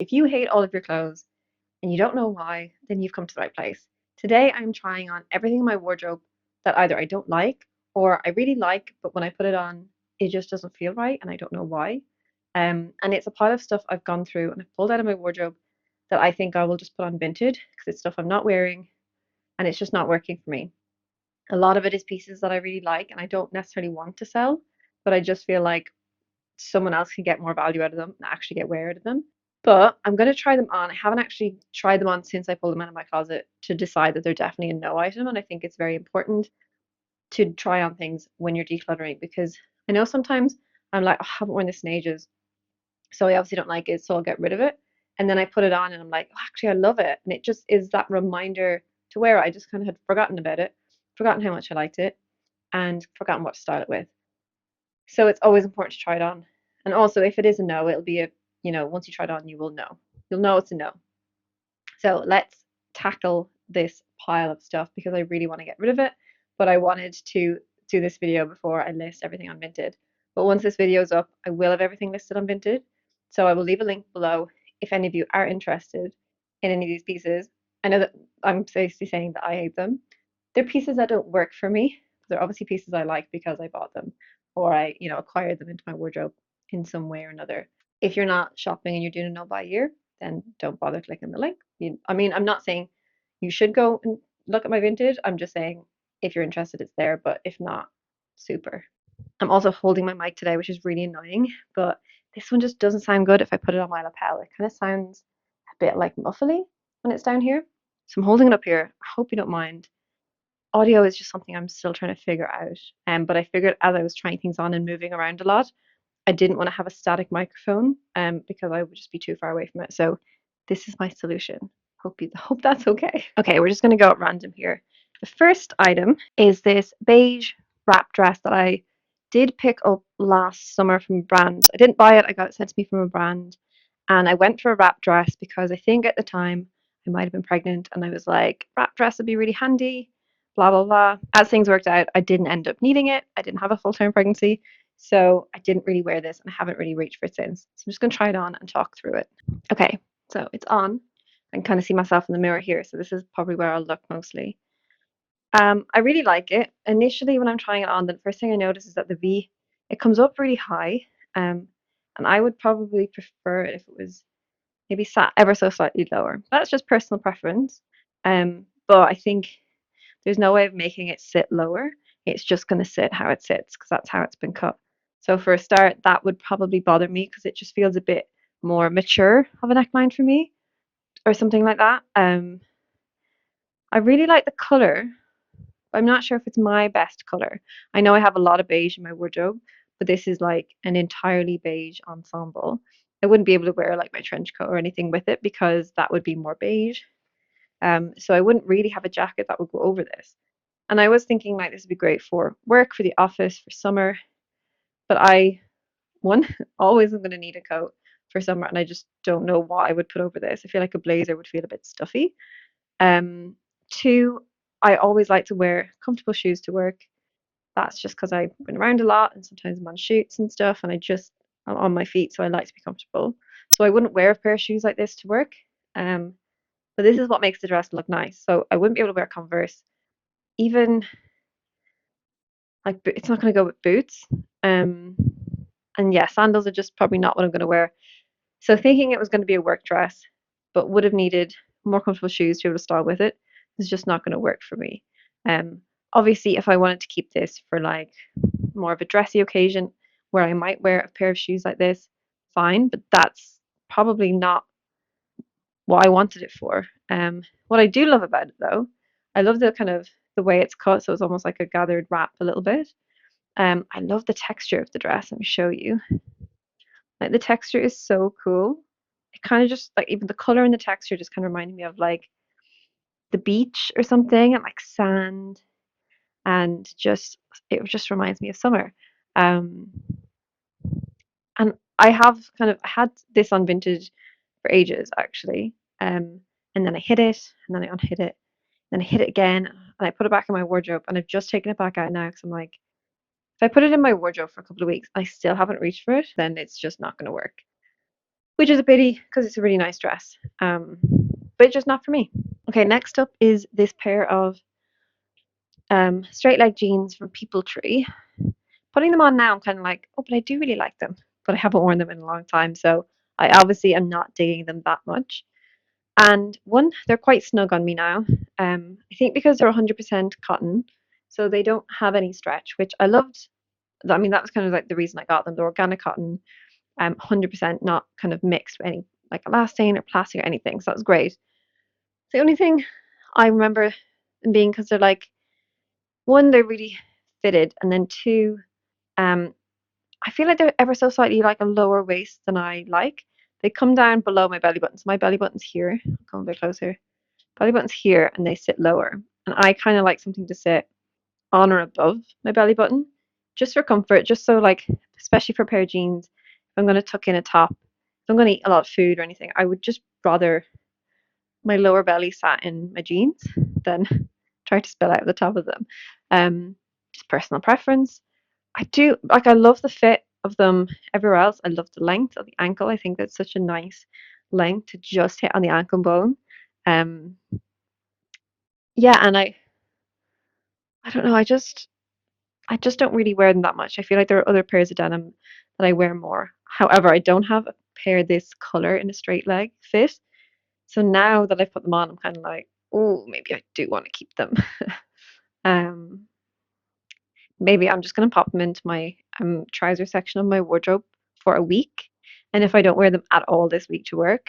If you hate all of your clothes and you don't know why, then you've come to the right place. Today I'm trying on everything in my wardrobe that either I don't like or I really like, but when I put it on, it just doesn't feel right and I don't know why. And it's a pile of stuff I've gone through and I've pulled out of my wardrobe that I think I will just put on Vinted because it's stuff I'm not wearing and it's just not working for me. A lot of it is pieces that I really like and I don't necessarily want to sell, but I just feel like someone else can get more value out of them and actually get wear out of them. But I'm going to try them on. I haven't actually tried them on since I pulled them out of my closet to decide that they're definitely a no item. And I think it's very important to try on things when you're decluttering because I know sometimes I'm like, oh, I haven't worn this in ages. So I obviously don't like it. So I'll get rid of it. And then I put it on and I'm like, oh, actually, I love it. And it just is that reminder to wear it. I just kind of had forgotten about it, forgotten how much I liked it, and forgotten what to style it with. So it's always important to try it on. And also, if it is a no, it'll be once you try it on, you will know. You'll know it's a no. So let's tackle this pile of stuff because I really want to get rid of it. But I wanted to do this video before I list everything on Vinted. But once this video is up, I will have everything listed on Vinted. So I will leave a link below if any of you are interested in any of these pieces. I know that I'm basically saying that I hate them. They're pieces that don't work for me. They're obviously pieces I like because I bought them or I, acquired them into my wardrobe in some way or another. If you're not shopping and you're doing a no buy year, then don't bother clicking the link. I'm not saying you should go and look at my Vinted. I'm just saying if you're interested, it's there. But if not, super. I'm also holding my mic today, which is really annoying. But this one just doesn't sound good if I put it on my lapel. It kind of sounds a bit like muffly when it's down here. So I'm holding it up here. I hope you don't mind. Audio is just something I'm still trying to figure out. But I figured as I was trying things on and moving around a lot, I didn't want to have a static microphone because I would just be too far away from it. So this is my solution. Hope that's okay. Okay, we're just going to go at random here. The first item is this beige wrap dress that I did pick up last summer from a brand. I didn't buy it, I got it sent to me from a brand. And I went for a wrap dress because I think at the time I might have been pregnant and I was like, wrap dress would be really handy, blah, blah, blah. As things worked out, I didn't end up needing it. I didn't have a full-term pregnancy. So I didn't really wear this and I haven't really reached for it since. So I'm just going to try it on and talk through it. Okay, so it's on. I can kind of see myself in the mirror here. So this is probably where I'll look mostly. I really like it. Initially, when I'm trying it on, the first thing I notice is that the V, it comes up really high. And I would probably prefer it if it was maybe sat ever so slightly lower. That's just personal preference. But I think there's no way of making it sit lower. It's just going to sit how it sits because that's how it's been cut. So for a start, that would probably bother me because it just feels a bit more mature of a neckline for me or something like that. I really like the color. I'm not sure if it's my best color. I know I have a lot of beige in my wardrobe, but this is like an entirely beige ensemble. I wouldn't be able to wear like my trench coat or anything with it because that would be more beige. So I wouldn't really have a jacket that would go over this. And I was thinking like this would be great for work, for the office, for summer. But one, always am going to need a coat for summer, and I just don't know what I would put over this. I feel like a blazer would feel a bit stuffy. Um, Two, I always like to wear comfortable shoes to work. That's just because I've been around a lot and sometimes I'm on shoots and stuff, and I'm on my feet, so I like to be comfortable. So I wouldn't wear a pair of shoes like this to work. Um, but this is what makes the dress look nice. So I wouldn't be able to wear Converse, even like it's not going to go with boots. Um, and yeah, sandals are just probably not what I'm going to wear. So thinking it was going to be a work dress, but would have needed more comfortable shoes to be able to style with it, is just not going to work for me. Obviously, if I wanted to keep this for like more of a dressy occasion where I might wear a pair of shoes like this, fine, but that's probably not what I wanted it for. What I do love about it though, I love the kind of the way it's cut, so it's almost like a gathered wrap a little bit. I love the texture of the dress. Let me show you. Like the texture is so cool. It kind of just like even the color and the texture just kind of reminded me of like the beach or something and like sand and just it just reminds me of summer. Um, and I have kind of had this on Vintage for ages actually. And then I hid it and then I unhid it. Then I hid it again and I put it back in my wardrobe and I've just taken it back out now because I'm like, if I put it in my wardrobe for a couple of weeks, I still haven't reached for it, then it's just not going to work. which is a pity because it's a really nice dress. But it's just not for me. Okay, next up is this pair of straight leg jeans from People Tree. Putting them on now, I'm kind of like, oh, but I do really like them, but I haven't worn them in a long time, so I obviously am not digging them that much. And one, they're quite snug on me now. I think because they're 100% cotton, so they don't have any stretch, which I loved. I mean, that was kind of like the reason I got them. They're organic cotton, 100% not kind of mixed with any like elastane or plastic or anything. So that was great. The only thing I remember them being because they're like one, they're really fitted, and then two, um, I feel like they're ever so slightly like a lower waist than I like. They come down below my belly button. So my belly button's here. I'll come a bit closer. Belly button's here, and they sit lower. And I kind of like something to sit on or above my belly button, just for comfort, just so like, especially for a pair of jeans, if I'm gonna tuck in a top, if I'm gonna eat a lot of food or anything, I would just rather my lower belly sat in my jeans than try to spill out the top of them. Just personal preference. I do like I love the fit of them everywhere else. I love the length of the ankle. I think that's such a nice length to just hit on the ankle bone. Um yeah, and I don't know, I just don't really wear them that much. I feel like there are other pairs of denim that I wear more. However, I don't have a pair this color in a straight leg fit. So now that I've put them on, I'm kind of like, oh, maybe I do want to keep them. um Maybe I'm just gonna pop them into my trouser section of my wardrobe for a week. And if I don't wear them at all this week to work,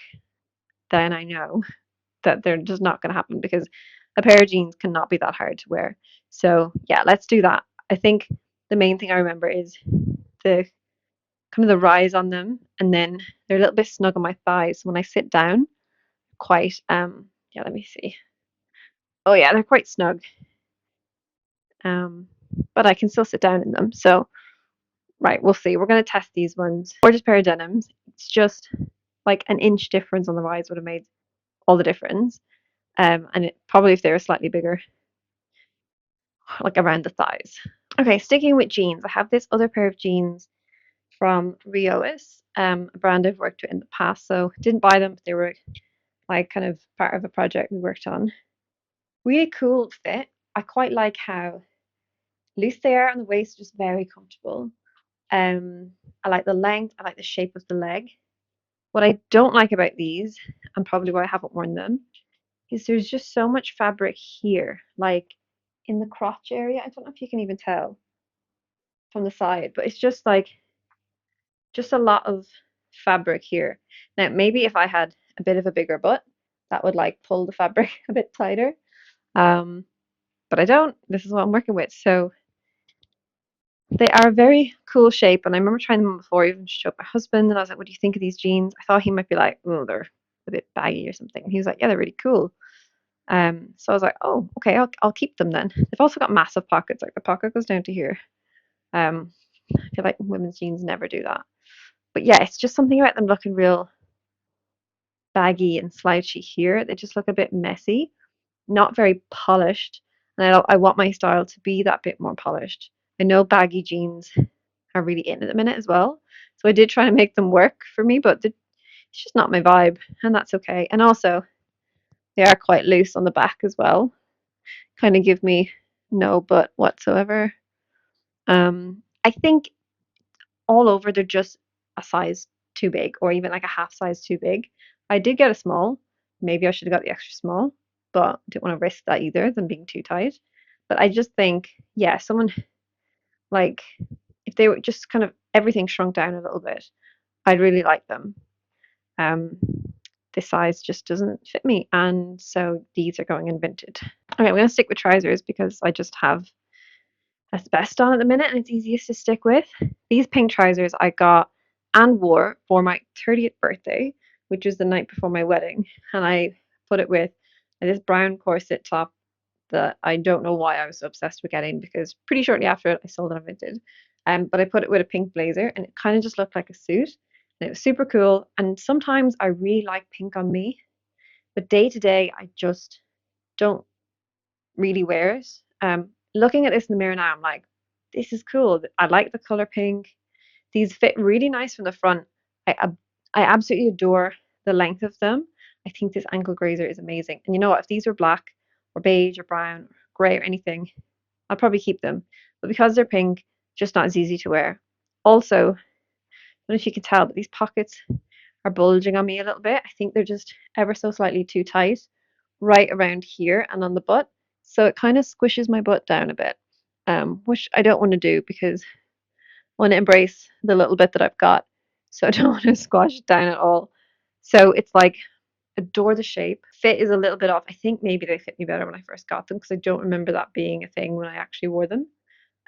then I know that they're just not gonna happen because a pair of jeans cannot be that hard to wear. So yeah, let's do that. I think the main thing I remember is the kind of the rise on them, and then they're a little bit snug on my thighs. When I sit down, quite yeah, let me see. Oh yeah, they're quite snug. Um, but I can still sit down in them. So right, we'll see. We're going to test these ones. Gorgeous pair of denims. It's just like an inch difference on the rise would have made all the difference. And it probably if they were slightly bigger, like around the thighs. Okay, sticking with jeans, I have this other pair of jeans from Riois, a brand I've worked with in the past. So didn't buy them, but they were like kind of part of a project we worked on. Really cool fit. I quite like how loose they are on the waist, just very comfortable. Um, I like the length. I like the shape of the leg. What I don't like about these, and probably why I haven't worn them, is there's just so much fabric here, like in the crotch area. I don't know if you can even tell from the side, but it's just like just a lot of fabric here. Now, maybe if I had a bit of a bigger butt, that would like pull the fabric a bit tighter. Um, but I don't. This is what I'm working with. So they are a very cool shape, and I remember trying them on before, even showed my husband, and I was like, "What do you think of these jeans?" I thought he might be like, "Oh, they're a bit baggy or something." And he was like, "Yeah, they're really cool." So I was like, "Oh, okay, I'll keep them then." They've also got massive pockets, like the pocket goes down to here. Um, I feel like women's jeans never do that. But yeah, it's just something about them looking real baggy and slouchy here. They just look a bit messy, not very polished. And I want my style to be that bit more polished. I know baggy jeans are really in at the minute as well. So I did try to make them work for me, but it's just not my vibe, and that's okay. And also, they are quite loose on the back as well, kind of give me no butt whatsoever. I think all over they're just a size too big, or even like a half size too big. I did get a small. Maybe I should have got the extra small, but didn't want to risk that either, them being too tight. But I just think, yeah, someone like if they were just kind of everything shrunk down a little bit, I'd really like them. Um, this size just doesn't fit me, and so these are going in vintage. Okay, I'm gonna stick with trousers because I just have that's best on at the minute and it's easiest to stick with. These pink trousers I got and wore for my 30th birthday, which was the night before my wedding, and I put it with this brown corset top that I don't know why I was so obsessed with getting because pretty shortly after it I sold it on Vinted. But I put it with a pink blazer and it kind of just looked like a suit. And it was super cool. And sometimes I really like pink on me, but day to day I just don't really wear it. Looking at this in the mirror now, I'm like, this is cool. I like the color pink. These fit really nice from the front. I absolutely adore the length of them. I think this ankle grazer is amazing. And you know what? If these were black or beige or brown or gray or anything, I'll probably keep them. But because they're pink, just not as easy to wear. Also, I don't know if you can tell, but these pockets are bulging on me a little bit. I think they're just ever so slightly too tight right around here and on the butt. So it kind of squishes my butt down a bit, which I don't want to do because I want to embrace the little bit that I've got. So I don't want to squash it down at all. So it's like adore the shape. Fit is a little bit off. I think maybe they fit me better when I first got them because I don't remember that being a thing when I actually wore them.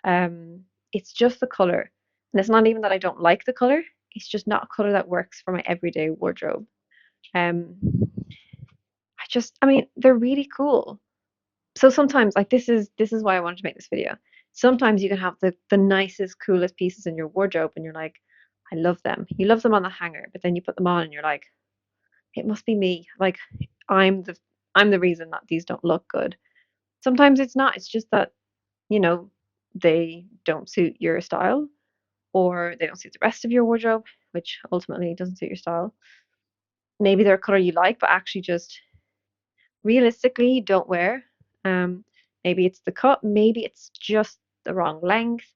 Um, it's just the color, and it's not even that I don't like the color. It's just not a color that works for my everyday wardrobe. Um, I mean, they're really cool. So sometimes, like this is why I wanted to make this video. Sometimes you can have the nicest, coolest pieces in your wardrobe, and you're like, I love them. You love them on the hanger, but then you put them on, and you're like, it must be me. Like I'm the I'm the reason that these don't look good. Sometimes it's not. It's just that, you know, they don't suit your style or they don't suit the rest of your wardrobe, which ultimately doesn't suit your style. Maybe they're a color you like, but actually just realistically don't wear. Um, maybe it's the cut, maybe it's just the wrong length,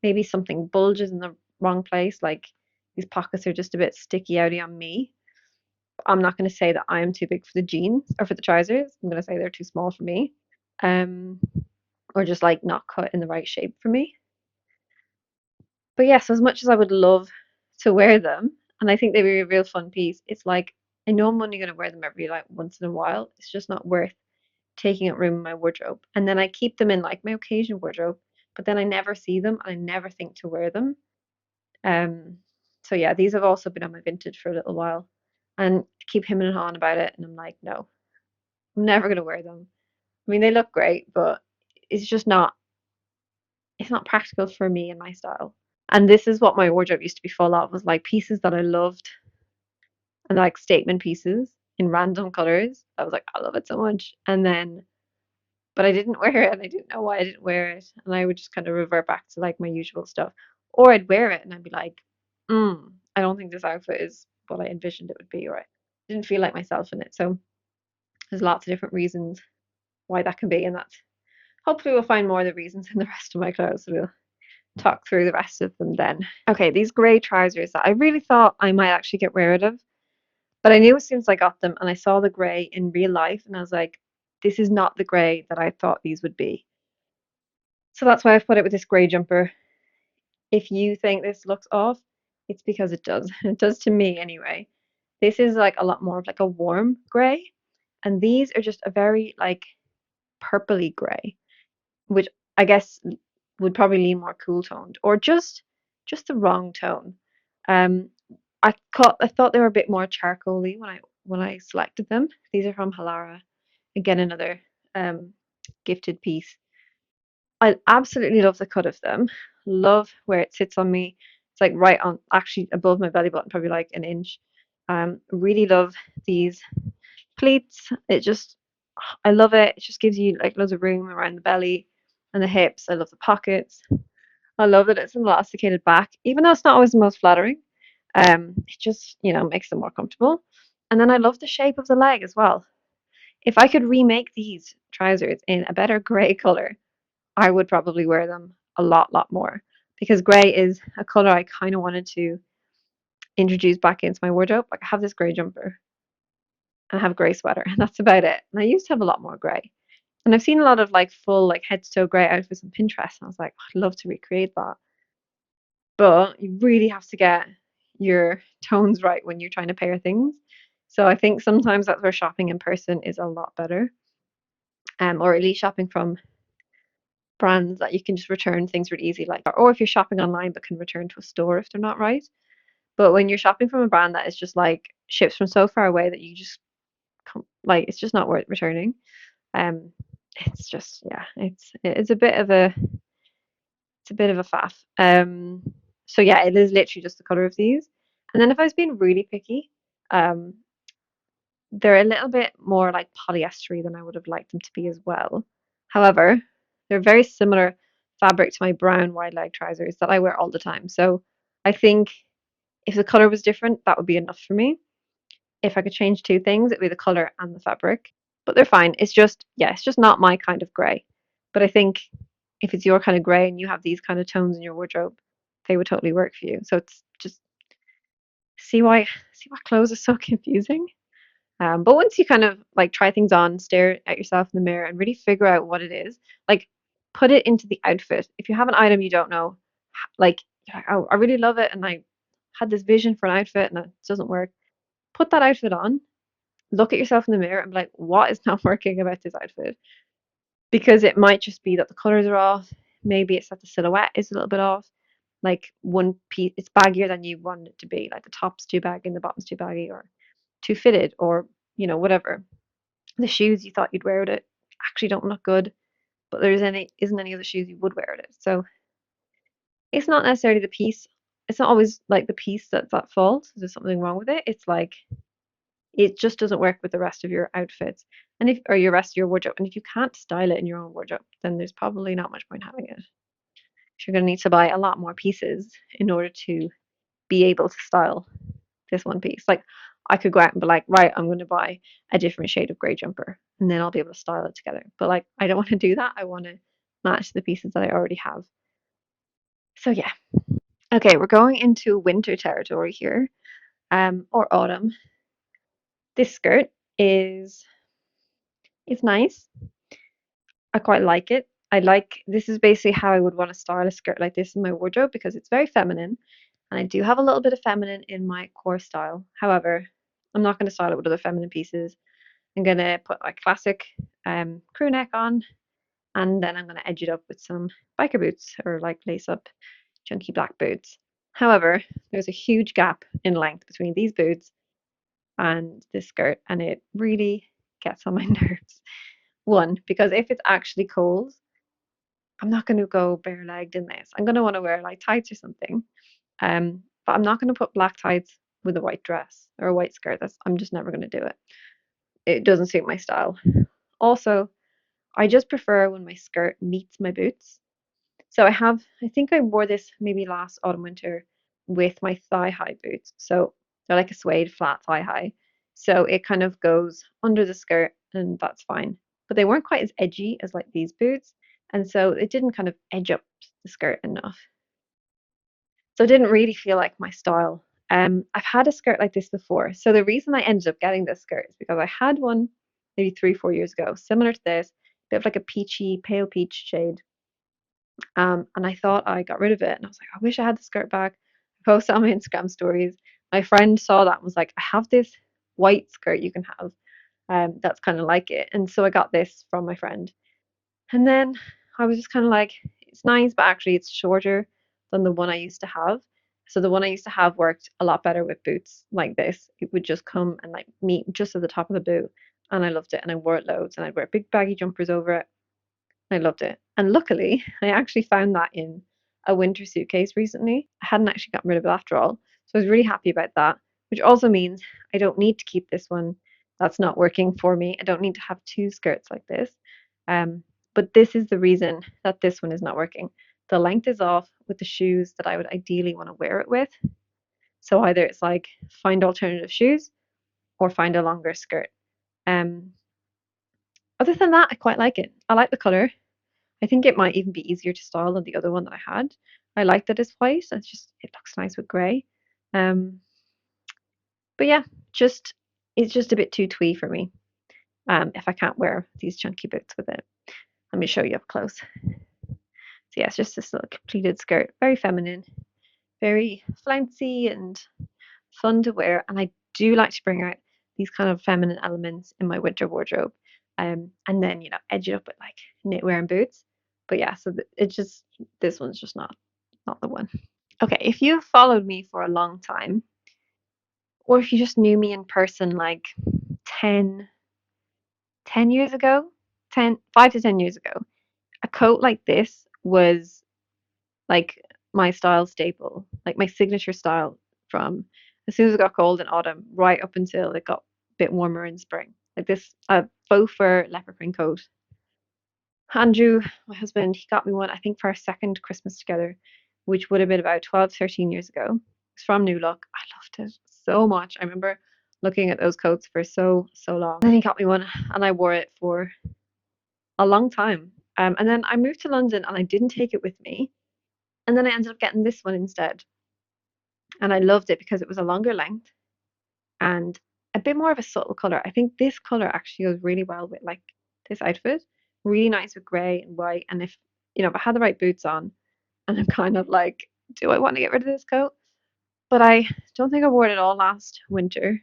maybe something bulges in the wrong place, like these pockets are just a bit sticky outy on me. I'm not going to say that I'm too big for the jeans or for the trousers. I'm going to say they're too small for me. Um, or just like not cut in the right shape for me. But yes, as much as I would love to wear them, and I think they'd be a real fun piece, it's like I know I'm only going to wear them every like once in a while. It's just not worth taking up room in my wardrobe. And then I keep them in like my occasion wardrobe, but then I never see them and I never think to wear them. Um, so yeah, these have also been on my vintage for a little while, and I keep him and on about it, and I'm like, no, I'm never going to wear them. I mean, they look great, but it's just not. It's not practical for me and my style. And this is what my wardrobe used to be full of, was like pieces that I loved and like statement pieces in random colors. I was like, I love it so much. And then, but I didn't wear it and I didn't know why I didn't wear it. And I would just kind of revert back to like my usual stuff. Or I'd wear it and I'd be like, I don't think this outfit is what I envisioned it would be, or I didn't feel like myself in it. So there's lots of different reasons why that can be. And that's hopefully we'll find more of the reasons in the rest of my clothes. So we'll talk through the rest of them then. Okay, these grey trousers that I really thought I might actually get rid of, but I knew as soon as I got them and I saw the grey in real life, and I was like, this is not the grey that I thought these would be. So that's why I've put it with this grey jumper. If you think this looks off, it's because it does. It does to me anyway. This is like a lot more of like a warm grey, and these are just a very like purpley grey, which I guess would probably lean more cool toned or just the wrong tone. Um, I thought they were a bit more charcoaly when I selected them. These are from Halara. Again, another um, gifted piece. I absolutely love the cut of them. Love where it sits on me. It's like right on, actually above my belly button, probably like an inch. Really love these pleats. I love it. It just gives you like loads of room around the belly and the hips. I love the pockets. I love that it's an elasticated back, even though it's not always the most flattering. It just, makes them more comfortable. And then I love the shape of the leg as well. If I could remake these trousers in a better grey color, I would probably wear them a lot more because grey is a color I kind of wanted to introduce back into my wardrobe. Like I have this grey jumper and I have a grey sweater, and that's about it. And I used to have a lot more grey. And I've seen a lot of like full like head to toe grey outfits on Pinterest, and I was like, I'd love to recreate that. But you really have to get your tones right when you're trying to pair things. So I think sometimes that's where shopping in person is a lot better. Or at least shopping from brands that you can just return things really easy, like, or if you're shopping online but can return to a store if they're not right. But when you're shopping from a brand that is just like ships from so far away that you just like it's just not worth returning. Um, it's just yeah, it's a bit of a faff. So yeah, it is literally just the color of these. And then if I was being really picky, um, they're a little bit more like polyestery than I would have liked them to be as well. However, they're very similar fabric to my brown wide leg trousers that I wear all the time. So I think If the color was different, that would be enough for me. If I could change two things, it'd be the color and the fabric. But they're fine. It's just, yeah, it's just not my kind of gray. But I think if it's your kind of gray and you have these kind of tones in your wardrobe, they would totally work for you. So it's just see why clothes are so confusing. But once you kind of like try things on, stare at yourself in the mirror and really figure out what it is, like put it into the outfit. If you have an item you don't know, like, you're like, oh, I really love it, and I had this vision for an outfit and it doesn't work. Put that outfit on, look at yourself in the mirror and be like, what is not working about this outfit? Because it might just be that the colors are off. Maybe it's that the silhouette is a little bit off. Like one piece, it's baggier than you want it to be. Like the top's too baggy and the bottom's too baggy, or too fitted, or whatever. The shoes you thought you'd wear with it actually don't look good, but there isn't any other shoes you would wear with it. So it's not necessarily the piece. It's not always like the piece that's at fault. There's something wrong with it. It's like it just doesn't work with the rest of your outfits and if or your rest of your wardrobe. And if you can't style it in your own wardrobe, then there's probably not much point having it. You're going to need to buy a lot more pieces in order to be able to style this one piece. Like I could go out and be like, right, I'm going to buy a different shade of grey jumper and then I'll be able to style it together. But like, I don't want to do that. I want to match the pieces that I already have. So yeah. Okay, we're going into winter territory here, or autumn. This skirt is it's nice. I quite like it. This is basically how I would want to style a skirt like this in my wardrobe because it's very feminine and I do have a little bit of feminine in my core style. However, I'm not going to style it with other feminine pieces. I'm going to put a classic crew neck on and then I'm going to edge it up with some biker boots or like lace up chunky black boots. However, there's a huge gap in length between these boots and this skirt and it really gets on my nerves. One, because if it's actually cold, I'm not going to go bare-legged in this. I'm going to want to wear like tights or something. But I'm not going to put black tights with a white dress or a white skirt. I'm just never going to do it. It doesn't suit my style. Also, I just prefer when my skirt meets my boots. So I think I wore this maybe last autumn winter with my thigh high boots. So they're like a suede flat thigh high. So it kind of goes under the skirt and that's fine. But they weren't quite as edgy as like these boots. And so it didn't kind of edge up the skirt enough. So it didn't really feel like my style. I've had a skirt like this before. So the reason I ended up getting this skirt is because I had one maybe 3, 4 years ago, similar to this, bit of like a peachy, pale peach shade. And I thought I got rid of it. And I was like, I wish I had the skirt back. I posted on my Instagram stories. My friend saw that and was like, I have this white skirt you can have. That's kind of like it. And so I got this from my friend. And then I was just kind of like, it's nice, but actually it's shorter than the one I used to have. So the one I used to have worked a lot better with boots like this. It would just come and like meet just at the top of the boot. And I loved it. And I wore it loads. And I'd wear big baggy jumpers over it. I loved it. And luckily, I actually found that in a winter suitcase recently. I hadn't actually gotten rid of it after all. So I was really happy about that, which also means I don't need to keep this one that's not working for me. I don't need to have two skirts like this. Um, but this is the reason that this one is not working. The length is off with the shoes that I would ideally want to wear it with. So either it's like find alternative shoes or find a longer skirt. Um, Other than that, I quite like it. I like the color. I think it might even be easier to style than the other one that I had. I like that it's white. It looks nice with grey. Um, but yeah, just it's just a bit too twee for me. If I can't wear these chunky boots with it. Let me show you up close. So yeah, it's just this little completed skirt, very feminine, very flouncy and fun to wear. And I do like to bring out these kind of feminine elements in my winter wardrobe. And then edge it up with like knitwear and boots. But yeah, so this one's just not the one. Okay, if you've followed me for a long time, or if you just knew me in person like 10, 10 years ago, 5 to 10 years ago, a coat like this was like my style staple, like my signature style from as soon as it got cold in autumn, right up until it got a bit warmer in spring. Like this faux fur leopard print coat. Andrew, my husband, he got me one, I think, for our second Christmas together, which would have been about 12, 13 years ago. It's from New Look. I loved it so much. I remember looking at those coats for so long. And then he got me one, and I wore it for a long time. And then I moved to London, and I didn't take it with me. And then I ended up getting this one instead, and I loved it because it was a longer length and a bit more of a subtle color. I think this color actually goes really well with like this outfit. Really nice with grey and white. And if if I had the right boots on, and I'm kind of like, do I want to get rid of this coat? But I don't think I wore it at all last winter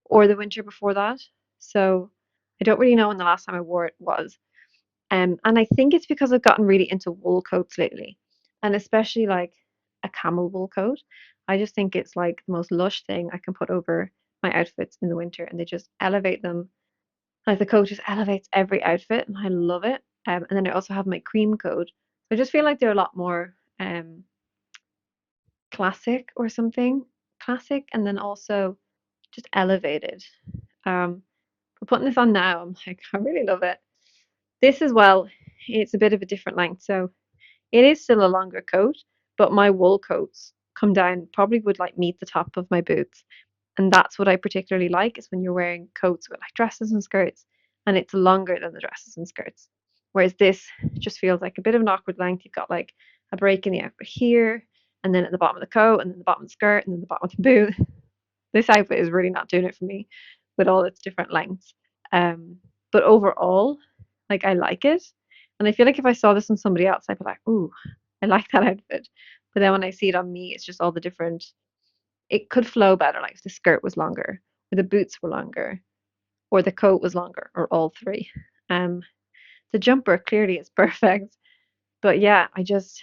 or the winter before that. So I don't really know when the last time I wore it was. And I think it's because I've gotten really into wool coats lately, and especially like a camel wool coat. I just think it's like the most lush thing I can put over my outfits in the winter, and they just elevate them. Like the coat just elevates every outfit, and I love it. And then I also have my cream coat. So I just feel like they're a lot more classic or something. Classic, and then also just elevated. Um, for putting this on now, I'm like, I really love it. This as well, it's a bit of a different length, so it is still a longer coat, but my wool coats come down probably would like meet the top of my boots. And that's what I particularly like is when you're wearing coats with like dresses and skirts and it's longer than the dresses and skirts. Whereas this just feels like a bit of an awkward length. You've got like a break in the outfit here, and then at the bottom of the coat, and then the bottom of the skirt, and then the bottom of the boot. This outfit is really not doing it for me with all its different lengths. Um, but overall, like I like it. And I feel like if I saw this on somebody else, I'd be like, ooh, I like that outfit. But then when I see it on me, it's just all the different, it could flow better, like if the skirt was longer, or the boots were longer, or the coat was longer, or all three. Um, the jumper clearly is perfect. But yeah, I just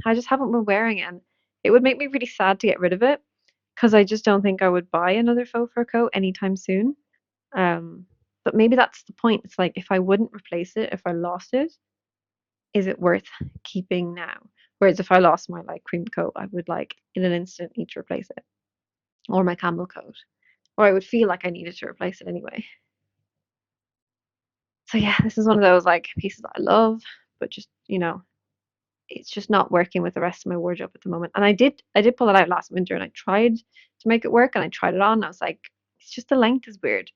haven't been wearing it. And it would make me really sad to get rid of it because I just don't think I would buy another faux fur coat anytime soon. Um, but maybe that's the point. It's like if I wouldn't replace it, if I lost it, is it worth keeping now? Whereas if I lost my like cream coat, I would like in an instant need to replace it, or my camel coat, or I would feel like I needed to replace it anyway. So yeah, this is one of those like pieces that I love, but just it's just not working with the rest of my wardrobe at the moment. And I did pull it out last winter, and I tried to make it work, and I tried it on. And I was like, it's just the length is weird.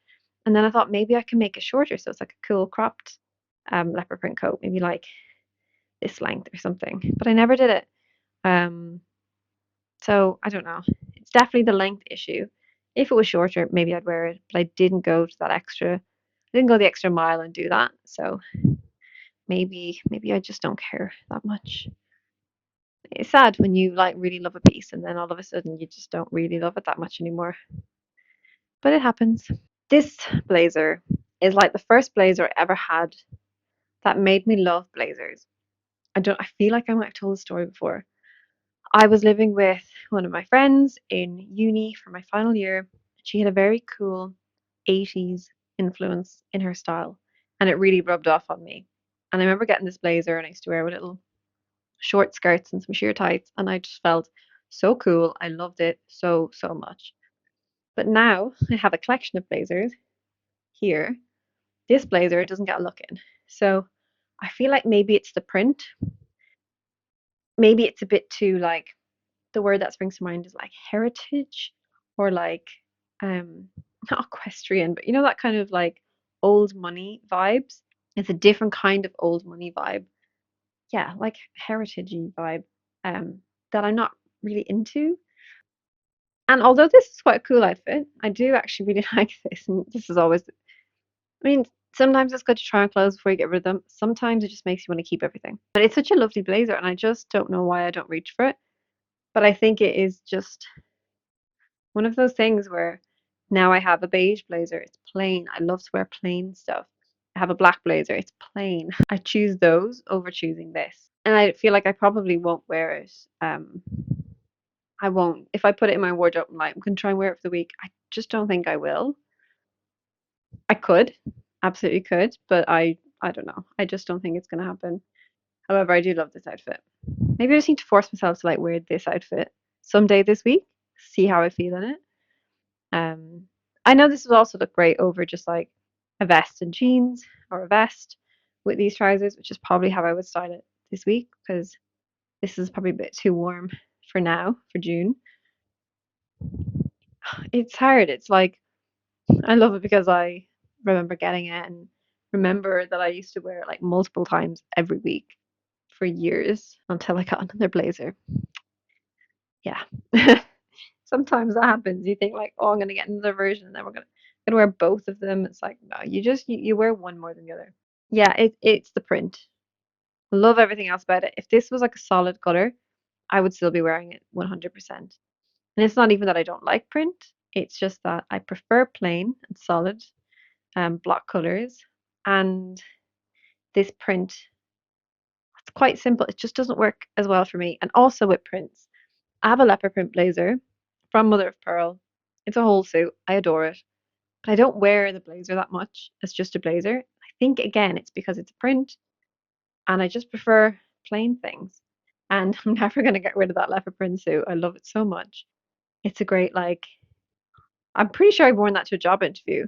And then I thought maybe I can make it shorter, so it's like a cool cropped leopard print coat, maybe like this length or something. But I never did it. Um, so I don't know. It's definitely the length issue. If it was shorter, maybe I'd wear it, but I didn't go to that extra. I didn't go the extra mile and do that. So maybe I just don't care that much. It's sad when you like really love a piece and then all of a sudden you just don't really love it that much anymore. But it happens. This blazer is like the first blazer I ever had that made me love blazers. I feel like I might have told the story before. I was living with one of my friends in uni for my final year. She had a very cool 80s influence in her style, and it really rubbed off on me. And I remember getting this blazer, and I used to wear with little short skirts and some sheer tights, and I just felt so cool. I loved it so much. But now I have a collection of blazers here. This blazer doesn't get a look in. So I feel like maybe it's the print. Maybe it's a bit too like the word that springs to mind is like heritage or like um not equestrian, but that kind of like old money vibes. It's a different kind of old money vibe. Yeah, like heritagey vibe that I'm not really into. And although this is quite a cool outfit, I do actually really like this. And this is always, I mean, sometimes it's good to try on clothes before you get rid of them. Sometimes it just makes you want to keep everything. But it's such a lovely blazer, and I just don't know why I don't reach for it. But I think it is just one of those things where now I have a beige blazer. It's plain. I love to wear plain stuff. I have a black blazer. It's plain. I choose those over choosing this. And I feel like I probably won't wear it. I won't. If I put it in my wardrobe and like, I'm gonna try and wear it for the week, I just don't think I will. I could, absolutely could, but I don't know. I just don't think it's gonna happen. However, I do love this outfit. Maybe I just need to force myself to like wear this outfit someday this week, see how I feel in it. Um, I know this would also look great over just like a vest and jeans or a vest with these trousers, which is probably how I would style it this week because this is probably a bit too warm for now, for June. It's hard. It's like I love it because I remember getting it and remember that I used to wear it like multiple times every week for years until I got another blazer. Yeah. Sometimes that happens. You think like, oh, I'm gonna get another version, and then we're gonna wear both of them. It's like, no, you wear one more than the other. Yeah, it's the print. Love everything else about it. If this was like a solid color, I would still be wearing it 100%. And it's not even that I don't like print. It's just that I prefer plain and solid block colors. And this print, it's quite simple. It just doesn't work as well for me. And also with prints, I have a leopard print blazer from Mother of Pearl. It's a whole suit. I adore it. But I don't wear the blazer that much. It's just a blazer. I think again, it's because it's a print and I just prefer plain things. And I'm never gonna get rid of that leopard print suit. I love it so much. It's a great like I'm pretty sure I've worn that to a job interview.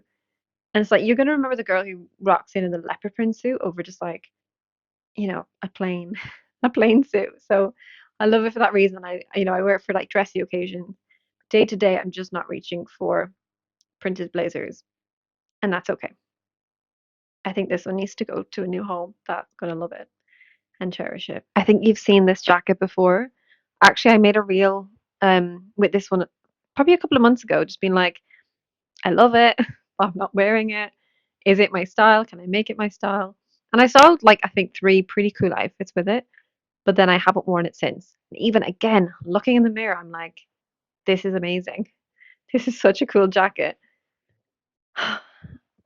And it's like you're gonna remember the girl who rocks in the leopard print suit over just like, a plain a plain suit. So I love it for that reason. I wear it for like dressy occasions. Day to day, I'm just not reaching for printed blazers, and that's okay. I think this one needs to go to a new home that's gonna love it and cherish it. I think you've seen this jacket before. Actually, I made a reel with this one probably a couple of months ago, just being like, I love it. I'm not wearing it. Is it my style? Can I make it my style? And I saw like I think three pretty cool outfits with it, but then I haven't worn it since. And even again, looking in the mirror, I'm like, this is amazing. This is such a cool jacket.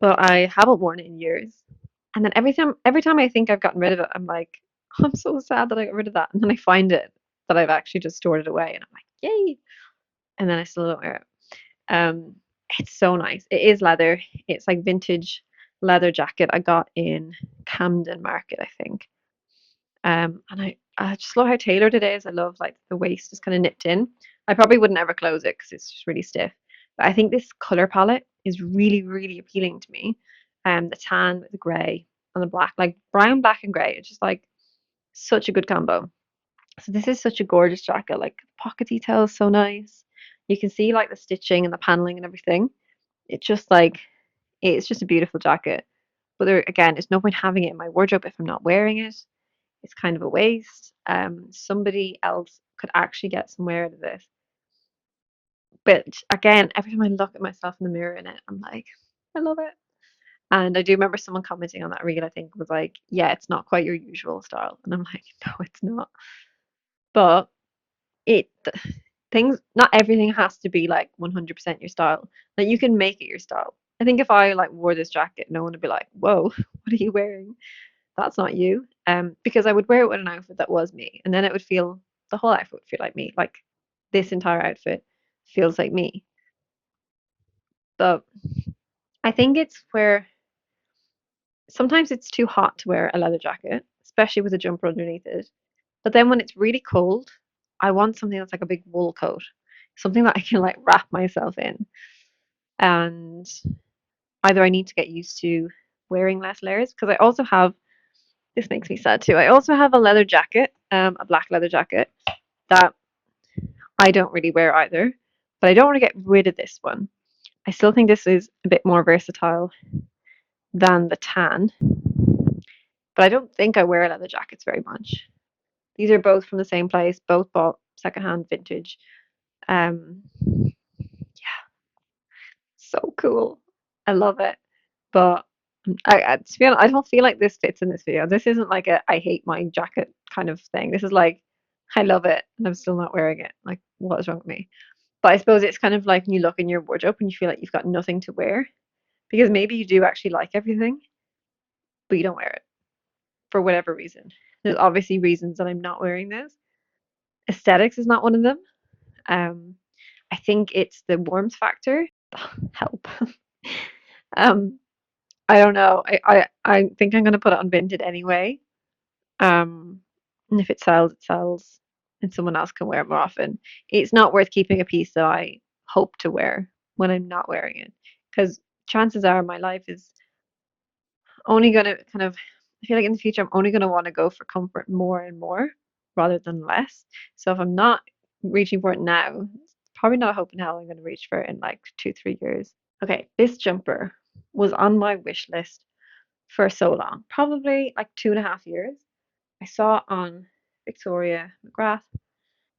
But I haven't worn it in years. And then every time I think I've gotten rid of it, I'm like, I'm so sad that I got rid of that. And then I find it that I've actually just stored it away and I'm like, yay. And then I still don't wear it. It's so nice. It is leather. It's like vintage leather jacket I got in Camden Market, I think. And I just love how tailored it is. I love like the waist is kind of nipped in. I probably wouldn't ever close it because it's just really stiff. But I think this color palette is really, really appealing to me. The tan with the grey and the black, like brown, black, and grey. It's just like such a good combo. So this is such a gorgeous jacket. Like the pocket detail is so nice. You can see like the stitching and the paneling and everything. It's just like it's just a beautiful jacket. But there again, it's no point having it in my wardrobe if I'm not wearing it. It's kind of a waste. Somebody else could actually get some wear out of this. But again, every time I look at myself in the mirror in it, I'm like, I love it. And I do remember someone commenting on that reel, I think, was like, yeah, it's not quite your usual style. And I'm like, no, it's not. But it things not everything has to be like 100% your style. Like you can make it your style. I think if I like wore this jacket, no one would be like, "Whoa, what are you wearing? That's not you." Because I would wear it with an outfit that was me, and then it would feel the whole outfit would feel like me. Like this entire outfit feels like me. But I think it's where sometimes it's too hot to wear a leather jacket, especially with a jumper underneath it. But then when it's really cold, I want something that's like a big wool coat, something that I can like wrap myself in. And either I need to get used to wearing less layers because I also have this makes me sad too. I also have a leather jacket, a black leather jacket that I don't really wear either, but I don't want to get rid of this one. I still think this is a bit more versatile than the tan, but I don't think I wear leather jackets very much. These are both from the same place, both bought secondhand vintage. Yeah, so cool. I love it. But to be honest, I don't feel like this fits in this video. This isn't like a I hate my jacket kind of thing. This is like I love it and I'm still not wearing it. Like what is wrong with me? But I suppose it's kind of like when you look in your wardrobe and you feel like you've got nothing to wear because maybe you do actually like everything, but you don't wear it for whatever reason. There's obviously reasons that I'm not wearing this. Aesthetics is not one of them. Um, I think it's the warmth factor. Help. um, I don't know. I think I'm gonna put it on Vinted anyway. Um, and if it sells, it sells, and someone else can wear it more often. It's not worth keeping a piece that I hope to wear when I'm not wearing it, because chances are my life is only gonna kind of. I feel like in the future I'm only gonna want to go for comfort more and more rather than less. So if I'm not reaching for it now, it's probably not a hope in hell I'm going to reach for it in like 2, 3 years. Okay, this jumper was on my wish list for so long, probably like 2.5 years. I saw it on Victoria McGrath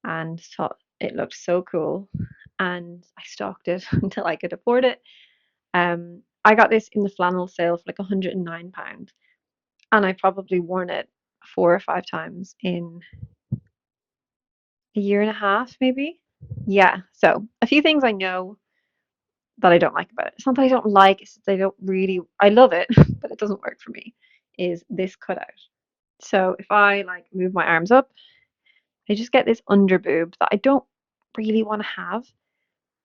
and thought it looked so cool, and I stalked it until I could afford it. I got this in the flannel sale for like £109, and I probably worn it 4 or 5 times in a year and a half, maybe. Yeah, so a few things I know that I don't like about it. It's not that I don't like, it's that I don't really, I love it, but it doesn't work for me, is this cutout. So if I like move my arms up, I just get this under boob that I don't really want to have.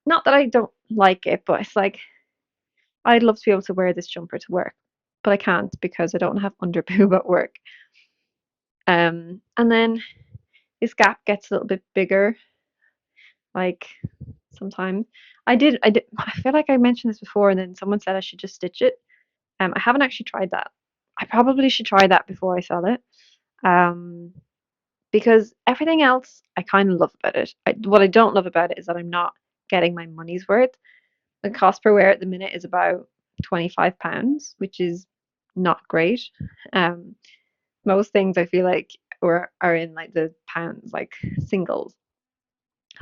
Not that I don't like it, but it's like I'd love to be able to wear this jumper to work, but I can't because I don't have under boob at work. And then this gap gets a little bit bigger, like sometimes. I feel like I mentioned this before, and then someone said I should just stitch it. I haven't actually tried that. I probably should try that before I sell it. Um, because everything else I kind of love about it. What I don't love about it is that I'm not getting my money's worth. The cost per wear at the minute is about £25, which is not great. Um, most things I feel like are in like the pounds, like singles,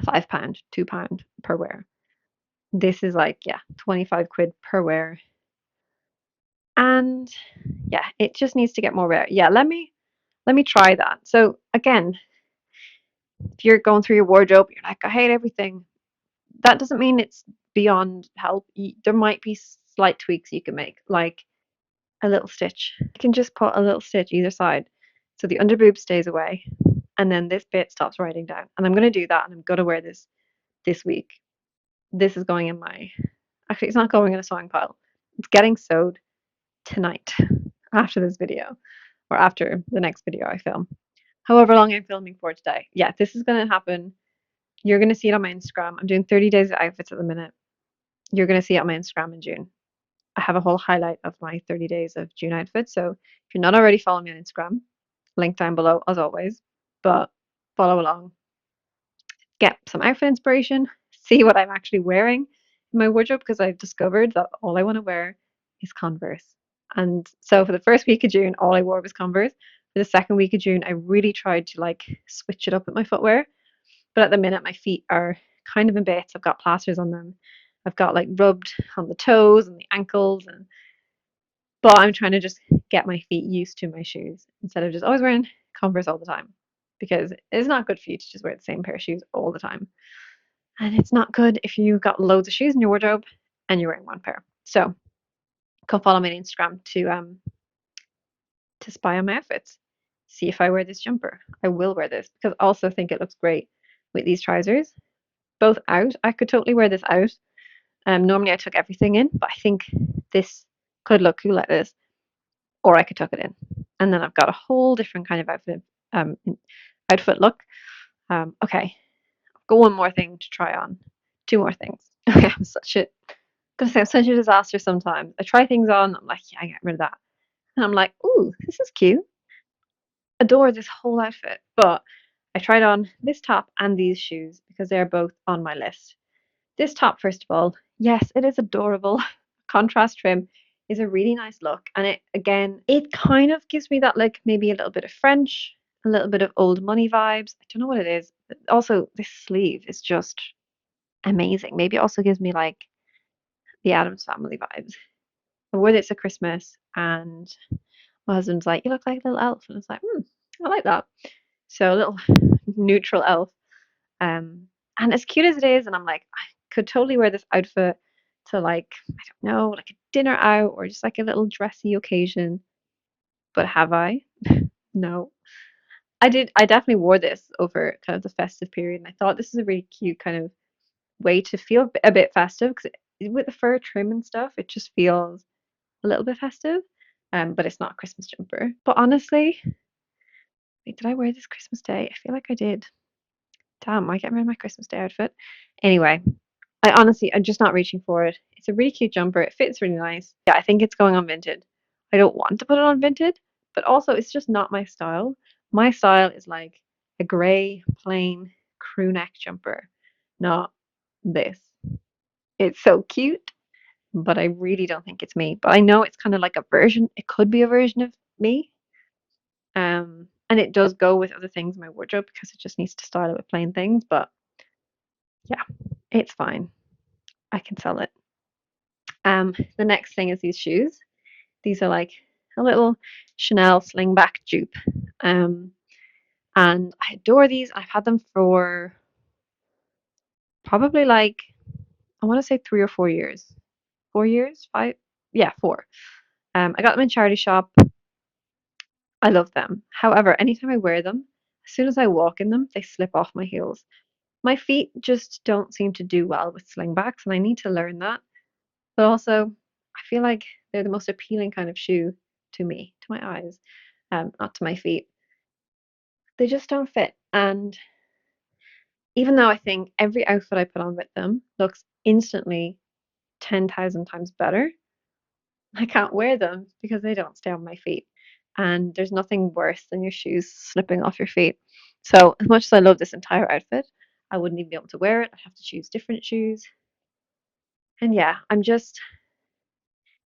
£5, £2 per wear. This is like, yeah, 25 quid per wear. And yeah, it just needs to get more rare. Yeah, let me try that. So again, if you're going through your wardrobe, you're like, I hate everything. That doesn't mean it's beyond help. There might be slight tweaks you can make, like a little stitch. You can just put a little stitch either side so the underboob stays away, and then this bit stops writing down. And I'm going to do that, and I'm going to wear this week. This is going in my, actually, it's not going in a sewing pile. It's getting sewed tonight after this video, or after the next video I film. However long I'm filming for today. Yeah, this is going to happen. You're going to see it on my Instagram. I'm doing 30 days of outfits at the minute. You're going to see it on my Instagram in June. I have a whole highlight of my 30 days of June outfits. So if you're not already following me on Instagram, link down below as always. But follow along, get some outfit inspiration, see what I'm actually wearing in my wardrobe, because I've discovered that all I want to wear is Converse. And so for the first week of June, all I wore was Converse. For the second week of June, I really tried to like switch it up with my footwear. But at the minute, my feet are kind of in bits. I've got plasters on them. I've got like rubbed on the toes and the ankles, and but I'm trying to just get my feet used to my shoes instead of just always wearing Converse all the time, because it's not good for you to just wear the same pair of shoes all the time. And it's not good if you've got loads of shoes in your wardrobe and you're wearing one pair. So come follow me on Instagram to spy on my outfits. See if I wear this jumper. I will wear this because I also think it looks great with these trousers. Both out. I could totally wear this out. Normally I tuck everything in, but I think this could look cool like this, or I could tuck it in. And then I've got a whole different kind of outfit look. Okay, I've got one more thing to try on. Two more things. I'm gonna say I'm such a disaster sometimes. I try things on, I'm like, yeah, I get rid of that. And I'm like, ooh, this is cute. Adore this whole outfit. But I tried on this top and these shoes because they're both on my list. This top, first of all, yes, it is adorable. Contrast trim is a really nice look. And it, again, it kind of gives me that, like, maybe a little bit of French, a little bit of old money vibes. I don't know what it is. But also, this sleeve is just amazing. Maybe it also gives me, like, the Addams Family vibes. I wore this at Christmas, and my husband's like, "You look like a little elf." And I was like, I like that. So a little neutral elf. And as cute as it is, and I'm like, I could totally wear this outfit to, like, I don't know, like a dinner out or just like a little dressy occasion. But have I? No. I definitely wore this over kind of the festive period, and I thought this is a really cute kind of way to feel a bit festive, because with the fur trim and stuff, it just feels a little bit festive. But it's not a Christmas jumper. But honestly, wait, did I wear this Christmas Day? I feel like I did. Damn, I get rid of my Christmas Day outfit. Anyway, I'm just not reaching for it. It's a really cute jumper. It fits really nice. Yeah, I think it's going on Vinted. I don't want to put it on Vinted, but also it's just not my style. My style is like a grey, plain crew neck jumper, not this. It's so cute, but I really don't think it's me. But I know it's kind of like a version. It could be a version of me. And it does go with other things in my wardrobe because it just needs to style it with plain things. But yeah, it's fine. I can sell it. The next thing is these shoes. These are like a little Chanel slingback dupe. Um, and I adore these. I've had them for probably like, I want to say 3 or 4 years. 4 years? Five? Yeah, four. I got them in charity shop. I love them. However, anytime I wear them, as soon as I walk in them, they slip off my heels. My feet just don't seem to do well with slingbacks, and I need to learn that. But also, I feel like they're the most appealing kind of shoe to me, to my eyes, not to my feet. They just don't fit. And even though I think every outfit I put on with them looks instantly 10,000 times better, I can't wear them because they don't stay on my feet. And there's nothing worse than your shoes slipping off your feet. So, as much as I love this entire outfit, I wouldn't even be able to wear it. I'd have to choose different shoes. And yeah,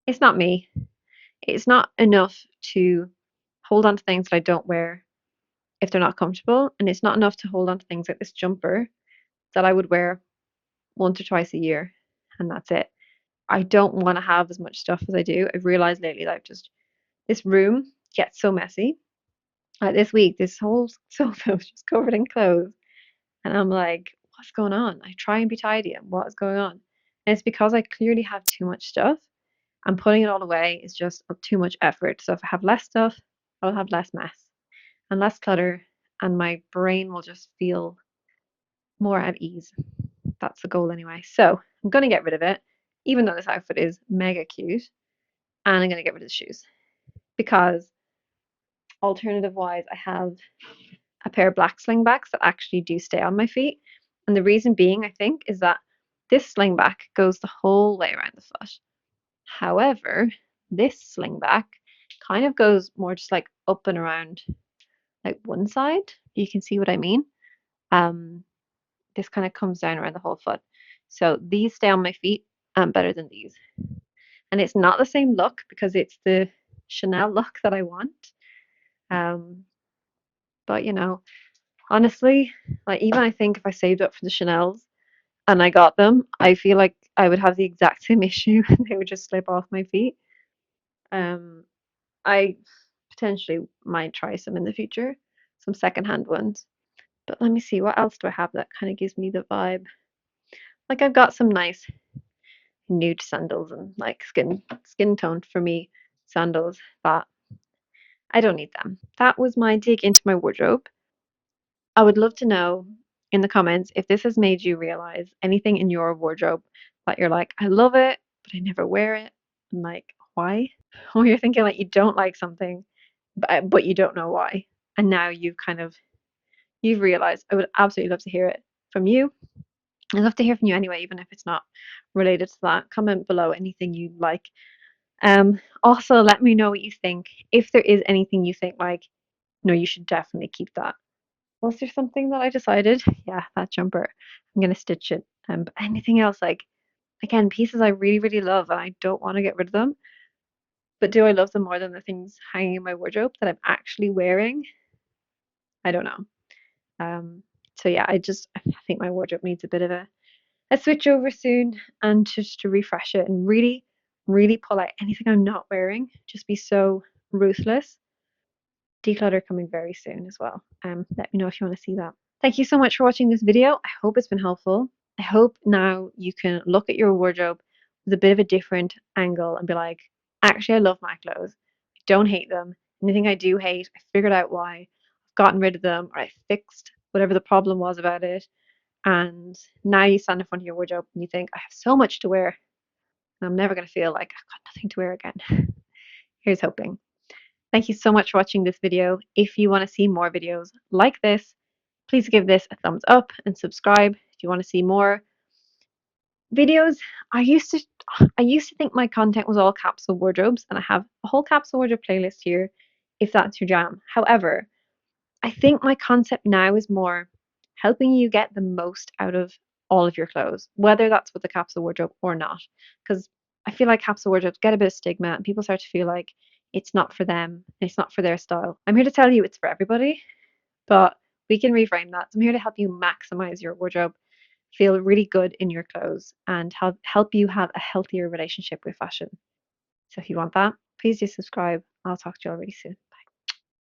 it's not me. It's not enough to hold on to things that I don't wear if they're not comfortable. And it's not enough to hold on to things like this jumper that I would wear once or twice a year. And that's it. I don't want to have as much stuff as I do. I've realized lately that this room gets so messy. Like this week, this whole sofa was just covered in clothes. And I'm like, what's going on? I try and be tidy. And what is going on? And it's because I clearly have too much stuff. And putting it all away is just too much effort. So if I have less stuff, I'll have less mess and less clutter. And my brain will just feel more at ease. That's the goal anyway. So I'm going to get rid of it, even though this outfit is mega cute. And I'm going to get rid of the shoes because alternative wise, I have a pair of black slingbacks that actually do stay on my feet. And the reason being, I think, is that this slingback goes the whole way around the foot. However, this slingback kind of goes more just like up and around like one side. You can see what I mean. Um, this kind of comes down around the whole foot. So these stay on my feet better than these. And it's not the same look because it's the Chanel look that I want. Um, but honestly, like even I think if I saved up for the Chanels and I got them, I feel like I would have the exact same issue. They would just slip off my feet. Um, I potentially might try some in the future, some secondhand ones. But let me see, what else do I have that kind of gives me the vibe? Like I've got some nice nude sandals and like skin toned for me sandals, but I don't need them. That was my dig into my wardrobe. I would love to know in the comments if this has made you realize anything in your wardrobe that you're like, I love it, but I never wear it. And like, why? Or you're thinking like you don't like something, but you don't know why. And now you've realized. I would absolutely love to hear it from you. I'd love to hear from you anyway, even if it's not related to that. Comment below anything you'd like. Also let me know what you think. If there is anything you think like, no, you should definitely keep that. Was there something that I decided? Yeah, that jumper. I'm gonna stitch it. But anything else, like again, pieces I really, really love and I don't want to get rid of them. But do I love them more than the things hanging in my wardrobe that I'm actually wearing? I don't know. Um, so yeah, I think my wardrobe needs a bit of a switch over soon and just to refresh it and really, really pull out anything I'm not wearing. Just be so ruthless. Declutter coming very soon as well. Let me know if you want to see that. Thank you so much for watching this video. I hope it's been helpful. I hope now you can look at your wardrobe with a bit of a different angle and be like, actually, I love my clothes. I don't hate them. Anything I do hate, I figured out why. I've gotten rid of them or I fixed whatever the problem was about it. And now you stand in front of your wardrobe and you think, I have so much to wear and I'm never going to feel like I've got nothing to wear again. Here's hoping. Thank you so much for watching this video. If you want to see more videos like this, please give this a thumbs up and subscribe if you want to see more videos. I used to think my content was all capsule wardrobes, and I have a whole capsule wardrobe playlist here if that's your jam. However, I think my concept now is more helping you get the most out of all of your clothes, whether that's with the capsule wardrobe or not. Because I feel like capsule wardrobes get a bit of stigma and people start to feel like it's not for them, it's not for their style. I'm here to tell you it's for everybody, but we can reframe that. So I'm here to help you maximize your wardrobe, feel really good in your clothes, and help you have a healthier relationship with fashion. So if you want that, please do subscribe. I'll talk to you all really soon.